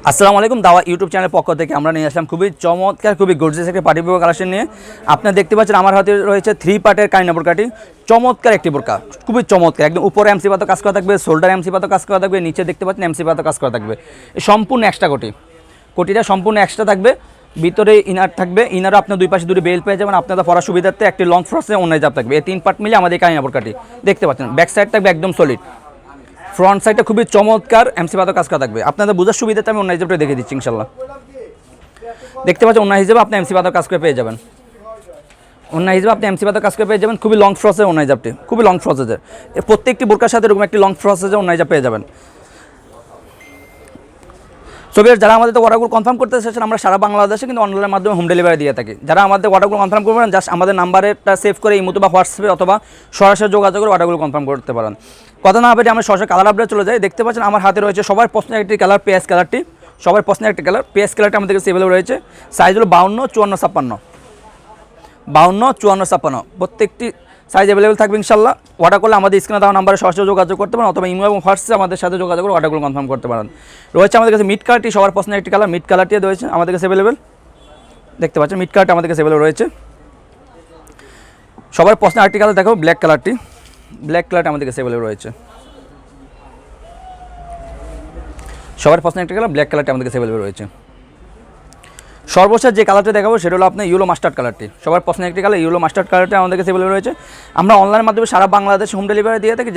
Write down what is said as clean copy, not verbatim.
আসসালামু আলাইকুম। দাওয়া ইউটিউব চ্যানেলের পক্ষ থেকে আমরা নিয়ে আসলাম খুবই চমৎকার, খুবই গর্জিয়াস একটা পার্টি বোরকা কালেকশন নিয়ে। আপনারা দেখতে পাচ্ছেন আমার হাতে রয়েছে 3 পার্টের কাইনা বোরকাটি। চমৎকার একটি বোরকা, খুবই চমৎকার। একদম উপরে এমসি পাতা কাজ করা থাকবে, শোল্ডার এমসি পাতা কাজ করা থাকবে, নিচে দেখতে পাচ্ছেন এমসি পাতা কাজ করা থাকবে। সম্পূর্ণ এক্সট্রা কোটিটা সম্পূর্ণ এক্সট্রা থাকবে। ভিতরে ইনার থাকবে, ইনারও আপনার দুই পাশে দুটি বেল পেয়ে যাবেন। আপনাদের পড়ার সুবিধার্থে একটি লং ফ্রসে অন্য জাপ থাকবে। এই 3 পার্ট মিলে আমাদের কাইনা বোরকাটি দেখতে পাচ্ছেন। ব্যাক সাইড থাকবে একদম সলিড, ফ্রন্ট সাইডটা খুবই চমৎকার এমসি পাতা কাজ করা থাকবে। আপনাদের বোঝার সুবিধাতে আমি অন্য হিসাবটা দেখে দিচ্ছি ইনশাল্লাহ। দেখতে পাচ্ছেন অন্য হিসেবে আপনি এমসি পাতা কাজ করে পেয়ে যাবেন। অন্য হিসেবে আপনি এমসি পাতা কাজ করে পেয়ে যাবেন। খুবই লং ফ্রসের অন্য হিসাবটি, খুবই লং ফ্রসেজের। প্রত্যেকটি বোরকার সাথে এরকম একটি লং ফ্রসেজের অন্য হিসাব পেয়ে যাবেন। সবির যারা আমাদের অর্ডারগুলো কনফার্ম করতে চাচ্ছেন, আমরা সারা বাংলাদেশে কিন্তু অনলাইনের মাধ্যমে হোম ডেলিভারি দিয়ে থাকি। যারা আমাদের অর্ডারগুলো কনফার্ম করবেন, জাস্ট আমাদের নাম্বারটা সেভ করে ইমো বা হোয়াটসঅ্যাপে অথবা সরাসরি যোগাযোগ করে অর্ডারগুলো কনফার্ম করতে পারেন। কথা না হবে আমরা সরাসরি কালার আপডেট চলে যাই। দেখতে পাচ্ছেন আমার হাতে রয়েছে সবার পছন্দের একটি কালার, পেঁয়াজ কালারটি। সবার পছন্দের একটি কালার পেঁয়াজ কালারটা আমাদের কাছে অ্যাভেলেবল রয়েছে। সাইজ হলো 52, 54, 56, 52, 54, 56 প্রত্যেকটি সাইজ অ্যাভেলেবল থাকবে ইনশাল্লাহ। অর্ডার করলে আমাদের স্ক্রিনে দেওয়া নাম্বারে সরাসরি যোগাযোগ করতে পারেন অথবা ইমো এবং হোয়াটসঅ্যাপে আমাদের সাথে যোগাযোগ করে অর্ডারগুলো কনফার্ম করতে পারেন। রয়েছে আমাদের কাছে মিড কালারটি, সবার পছন্দের একটি কালার, মিড কালারটি রয়েছে আমাদের কাছে অ্যাভেলেবল। দেখতে পাচ্ছেন মিড কালারটা আমাদের কাছে অ্যাভেলেবল রয়েছে। সবার পছন্দের আরেকটি কালার দেখো, ব্ল্যাক কালারটি। ব্ল্যাক কালারটা আমাদের কাছে অ্যাভেলেবল রয়েছে। সবার পছন্দের একটি কালার ব্ল্যাক কালারটা আমাদের কাছে অ্যাভেলেবল রয়েছে। সর্বশেষ যে কালারটা দেখাবো সেটা হলো আপনার ইয়েলো মাস্টার্ড কালারটি। সবার পছন্দের একটি কালার ইয়েলো মাস্টার্ড কালারটা আমাদের কাছে অ্যাভেলেবল রয়েছে। আমরা অনলাইনের মাধ্যমে সারা বাংলাদেশে হোম ডেলিভারি দিয়ে থাকি।